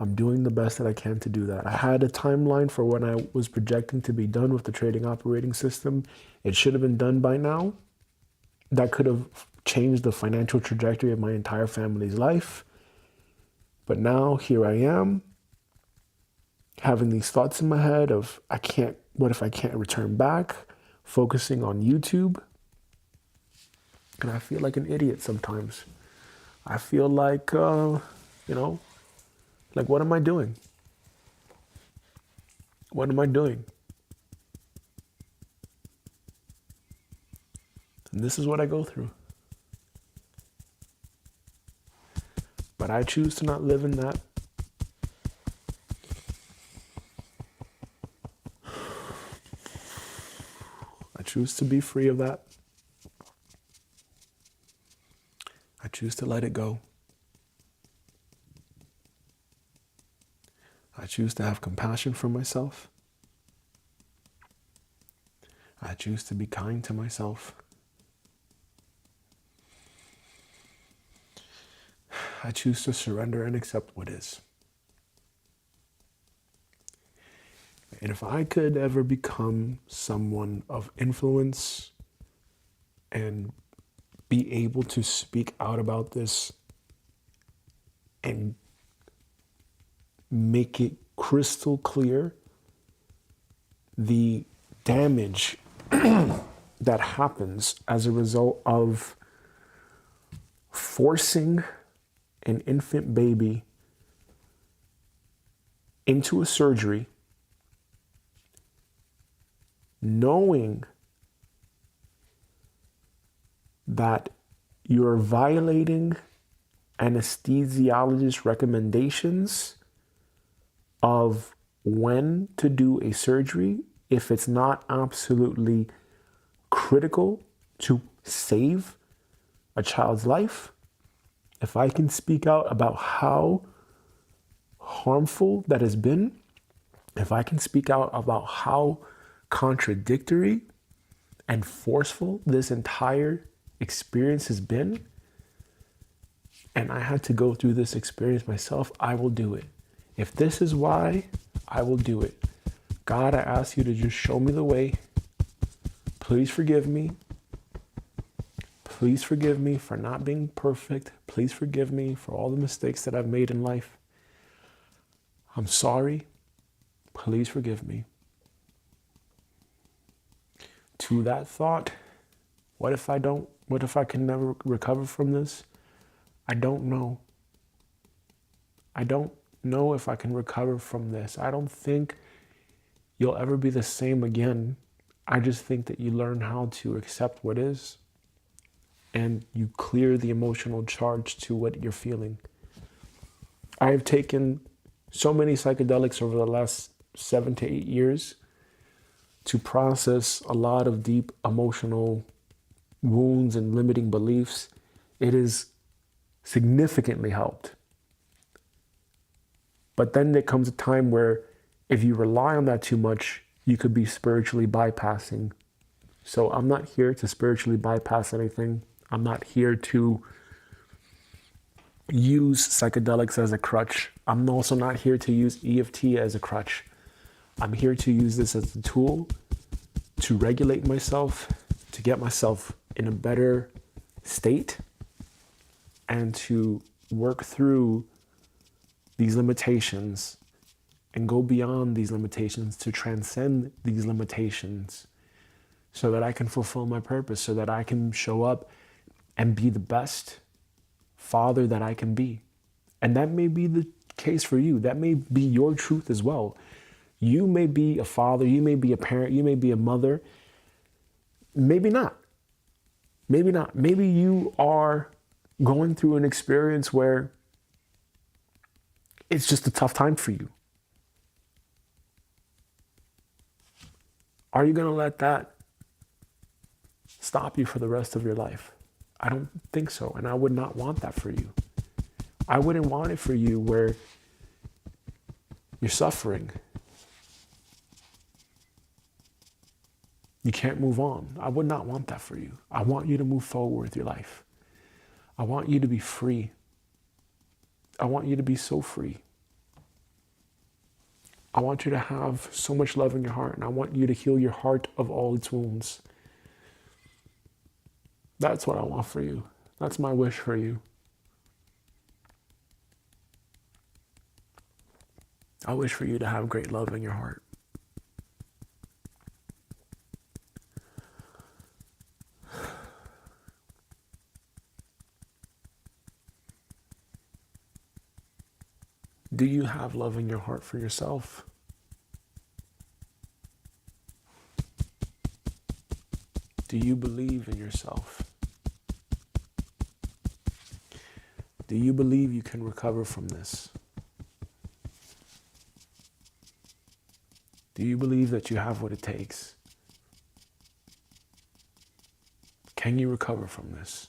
I'm doing the best that I can to do that. I had a timeline for when I was projecting to be done with the trading operating system. It should have been done by now. That could have changed the financial trajectory of my entire family's life. But now here I am, having these thoughts in my head of, what if I can't return back? Focusing on YouTube. And I feel like an idiot sometimes. I feel like, like, what am I doing? What am I doing? And this is what I go through. But I choose to not live in that. I choose to be free of that. I choose to let it go. I choose to have compassion for myself. I choose to be kind to myself. I choose to surrender and accept what is. And if I could ever become someone of influence and be able to speak out about this and make it crystal clear the damage that happens as a result of forcing an infant baby into a surgery, knowing that you're violating anesthesiologist recommendations of when to do a surgery if it's not absolutely critical to save a child's life. If I can speak out about how harmful that has been, if I can speak out about how contradictory and forceful this entire experience has been, and I had to go through this experience myself, I will do it. If this is why, I will do it. God, I ask you to just show me the way. Please forgive me. Please forgive me for not being perfect. Please forgive me for all the mistakes that I've made in life. I'm sorry. Please forgive me. To that thought, what if I can never recover from this? I don't know. I don't know if I can recover from this. I don't think you'll ever be the same again. I just think that you learn how to accept what is, and you clear the emotional charge to what you're feeling. I have taken so many psychedelics over the last 7 to 8 years to process a lot of deep emotional wounds and limiting beliefs. It has significantly helped. But then there comes a time where if you rely on that too much, you could be spiritually bypassing. So I'm not here to spiritually bypass anything. I'm not here to use psychedelics as a crutch. I'm also not here to use EFT as a crutch. I'm here to use this as a tool to regulate myself, to get myself in a better state, and to work through these limitations and go beyond these limitations to transcend these limitations so that I can fulfill my purpose, so that I can show up and be the best father that I can be. And that may be the case for you. That may be your truth as well. You may be a father, you may be a parent, you may be a mother. Maybe not. Maybe not. Maybe you are going through an experience where it's just a tough time for you. Are you going to let that stop you for the rest of your life? I don't think so. And I would not want that for you. I wouldn't want it for you where you're suffering. You can't move on. I would not want that for you. I want you to move forward with your life. I want you to be free. I want you to be so free. I want you to have so much love in your heart, and I want you to heal your heart of all its wounds. That's what I want for you. That's my wish for you. I wish for you to have great love in your heart. Do you have love in your heart for yourself? Do you believe in yourself? Do you believe you can recover from this? Do you believe that you have what it takes? Can you recover from this?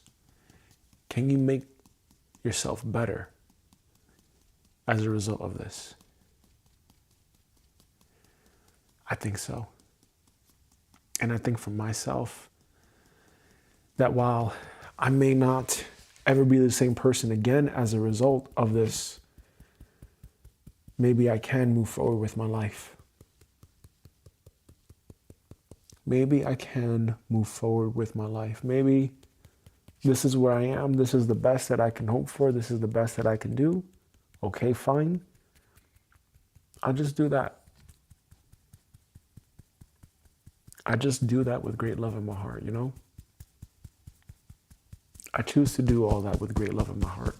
Can you make yourself better as a result of this? I think so. And I think for myself that while I may not ever be the same person again as a result of this, maybe I can move forward with my life. Maybe I can move forward with my life. Maybe this is where I am. This is the best that I can hope for. This is the best that I can do. Okay, fine. I'll just do that. I just do that with great love in my heart, you know? I choose to do all that with great love in my heart.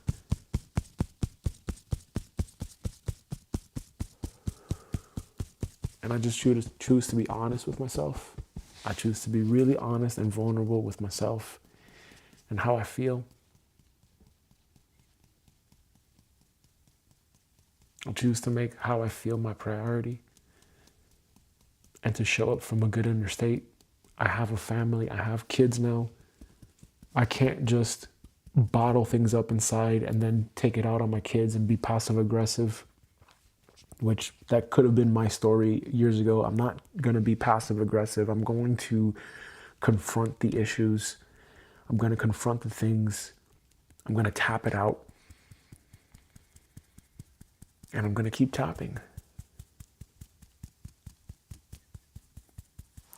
And I just choose to be honest with myself. I choose to be really honest and vulnerable with myself and how I feel. I choose to make how I feel my priority and to show up from a good inner state. I have a family. I have kids now. I can't just bottle things up inside and then take it out on my kids and be passive aggressive, which that could have been my story years ago. I'm not going to be passive aggressive. I'm going to confront the issues. I'm going to confront the things. I'm going to tap it out. And I'm going to keep tapping.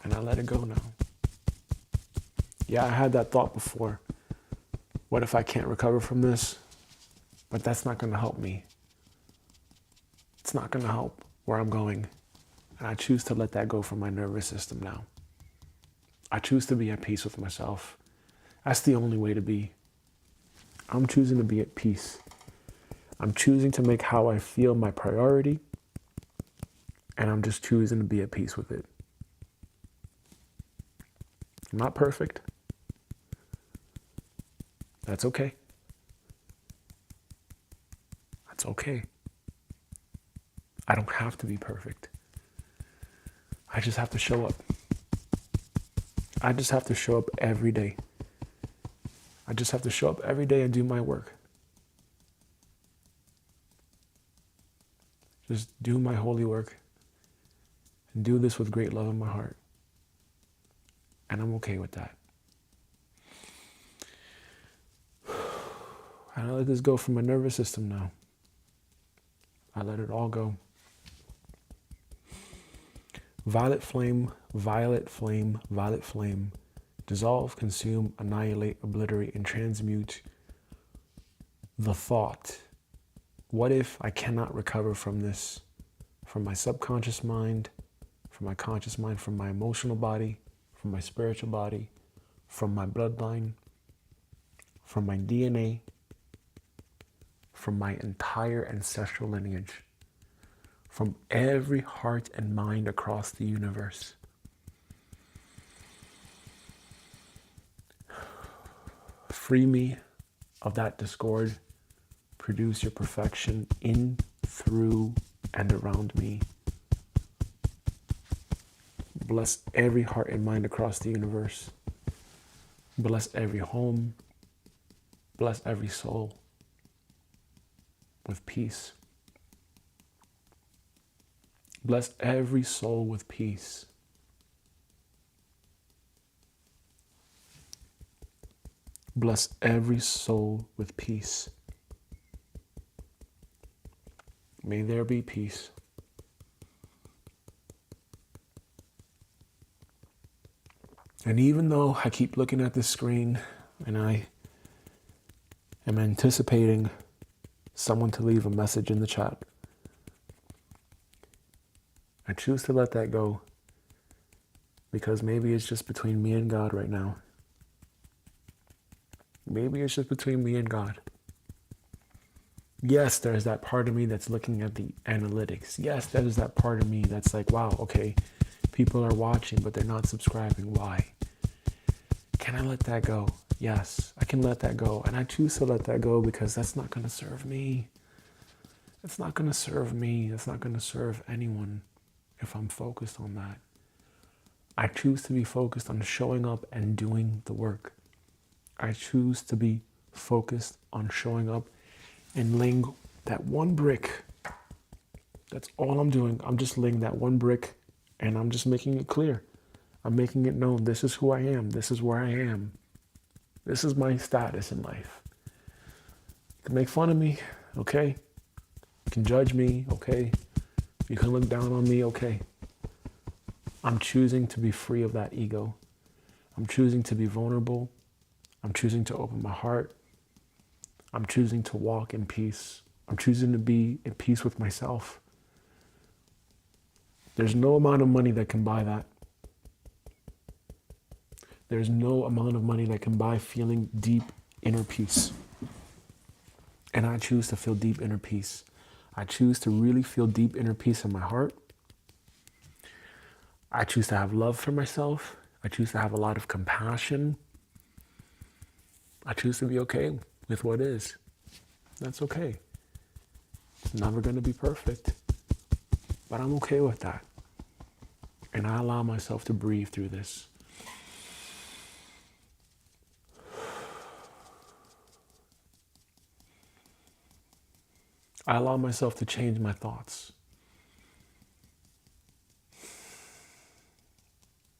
And I let it go now. Yeah, I had that thought before. What if I can't recover from this? But that's not going to help me. It's not going to help where I'm going. And I choose to let that go from my nervous system now. I choose to be at peace with myself. That's the only way to be. I'm choosing to be at peace. I'm choosing to make how I feel my priority. And I'm just choosing to be at peace with it. I'm not perfect. That's okay. That's okay. I don't have to be perfect. I just have to show up. I just have to show up every day. I just have to show up every day and do my work. Just do my holy work and do this with great love in my heart. And I'm okay with that. I let this go from my nervous system now. I let it all go. Violet flame, violet flame, violet flame. Dissolve, consume, annihilate, obliterate, and transmute the thought, what if I cannot recover from this, from my subconscious mind, from my conscious mind, from my emotional body, from my spiritual body, from my bloodline, from my DNA, from my entire ancestral lineage, from every heart and mind across the universe. Free me of that discord. Produce your perfection in, through, and around me. Bless every heart and mind across the universe. Bless every home. Bless every soul with peace. Bless every soul with peace. Bless every soul with peace. May there be peace. And even though I keep looking at this screen and I am anticipating someone to leave a message in the chat, I choose to let that go, because maybe it's just between me and God right now. Maybe it's just between me and God. Yes, there's that part of me that's looking at the analytics. Yes, there's that part of me that's like, wow, okay, people are watching, but they're not subscribing. Why? Can I let that go? Yes, I can let that go. And I choose to let that go because that's not going to serve me. It's not going to serve me. It's not going to serve anyone if I'm focused on that. I choose to be focused on showing up and doing the work. I choose to be focused on showing up and laying that one brick. That's all I'm doing. I'm just laying that one brick and I'm just making it clear. I'm making it known. This is who I am. This is where I am. This is my status in life. You can make fun of me, okay? You can judge me, okay? You can look down on me, okay? I'm choosing to be free of that ego. I'm choosing to be vulnerable. I'm choosing to open my heart. I'm choosing to walk in peace. I'm choosing to be in peace with myself. There's no amount of money that can buy that. There's no amount of money that can buy feeling deep inner peace. And I choose to feel deep inner peace. I choose to really feel deep inner peace in my heart. I choose to have love for myself. I choose to have a lot of compassion. I choose to be okay with what is. That's okay. It's never going to be perfect. But I'm okay with that. And I allow myself to breathe through this. I allow myself to change my thoughts.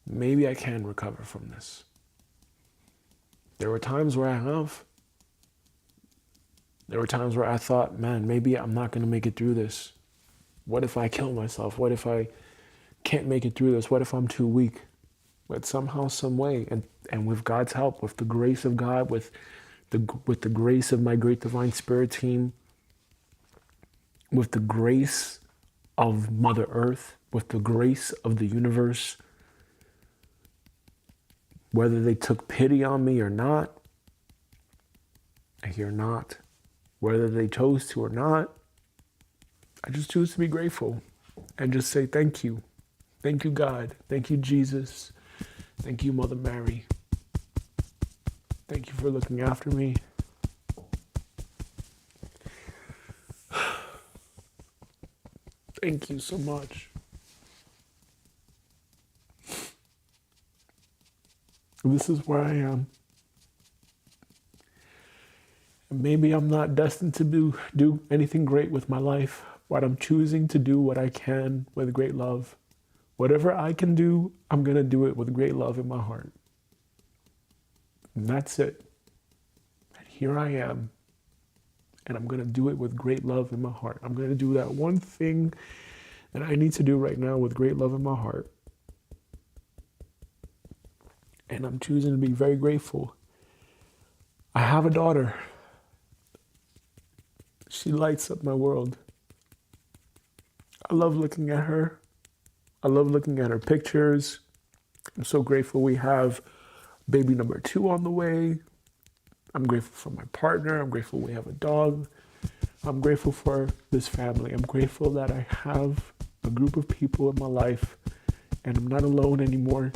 Maybe I can recover from this. There were times where I have. There were times where I thought, man, maybe I'm not going to make it through this. What if I kill myself? What if I can't make it through this? What if I'm too weak? But somehow, some way, and with God's help, with the grace of God, with the grace of my great divine spirit team, with the grace of Mother Earth, with the grace of the universe, whether they took pity on me or not, I hear not. Whether they chose to or not, I just choose to be grateful and just say thank you. Thank you, God. Thank you, Jesus. Thank you, Mother Mary. Thank you for looking after me. Thank you so much. This is where I am. And maybe I'm not destined to do anything great with my life, but I'm choosing to do what I can with great love. Whatever I can do, I'm going to do it with great love in my heart. And that's it. And here I am. And I'm going to do it with great love in my heart. I'm going to do that one thing that I need to do right now with great love in my heart. And I'm choosing to be very grateful. I have a daughter. She lights up my world. I love looking at her. I love looking at her pictures. I'm so grateful we have baby number 2 on the way. I'm grateful for my partner. I'm grateful we have a dog. I'm grateful for this family. I'm grateful that I have a group of people in my life and I'm not alone anymore.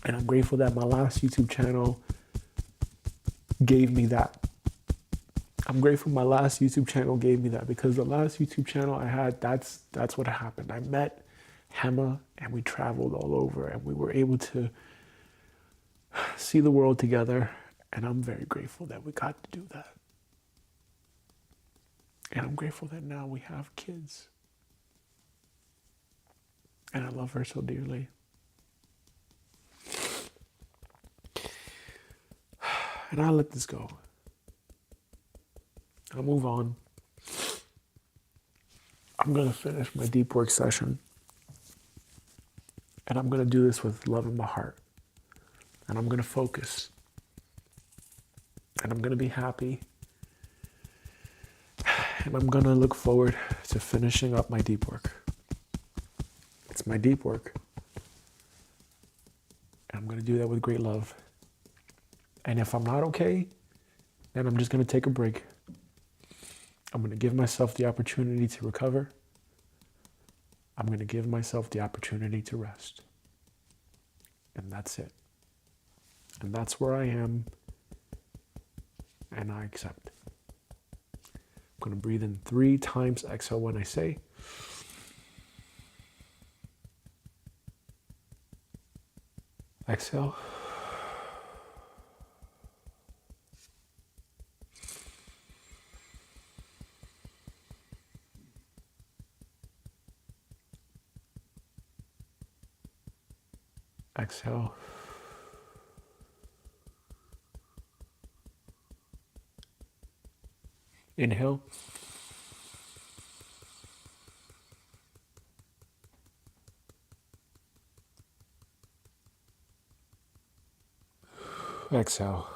And I'm grateful that my last YouTube channel gave me that. I'm grateful my last YouTube channel gave me that, because the last YouTube channel I had, that's what happened. I met Hema and we traveled all over and we were able to see the world together. And I'm very grateful that we got to do that. And I'm grateful that now we have kids. And I love her so dearly. And I'll let this go. I'll move on. I'm going to finish my deep work session. And I'm going to do this with love in my heart. And I'm going to focus. And I'm going to be happy. And I'm going to look forward to finishing up my deep work. It's my deep work. And I'm going to do that with great love. And if I'm not okay, then I'm just going to take a break. I'm going to give myself the opportunity to recover. I'm going to give myself the opportunity to rest. And that's it. And that's where I am. And I accept. I'm going to breathe in 3 times, exhale when I say. Exhale. Exhale. Inhale. Exhale.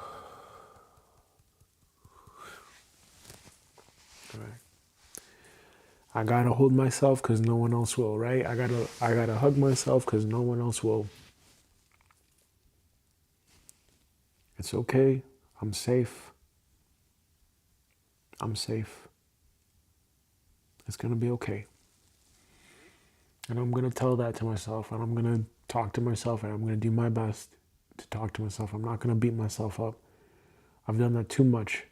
All right. I gotta hold myself because no one else will, right? I gotta hug myself because no one else will. It's okay. I'm safe. I'm safe. It's gonna be okay. And I'm gonna tell that to myself, and I'm gonna talk to myself, and I'm gonna do my best to talk to myself. I'm not gonna beat myself up. I've done that too much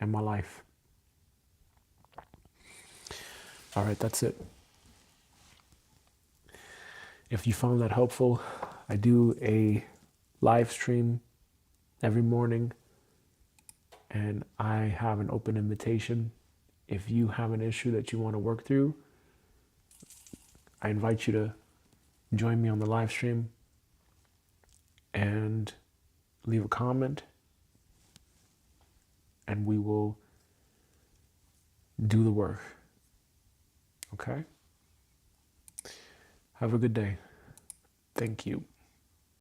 in my life. All right, that's it. If you found that helpful, I do a live stream every morning, and I have an open invitation. If you have an issue that you want to work through, I invite you to join me on the live stream and leave a comment, and we will do the work. Okay? Have a good day. Thank you.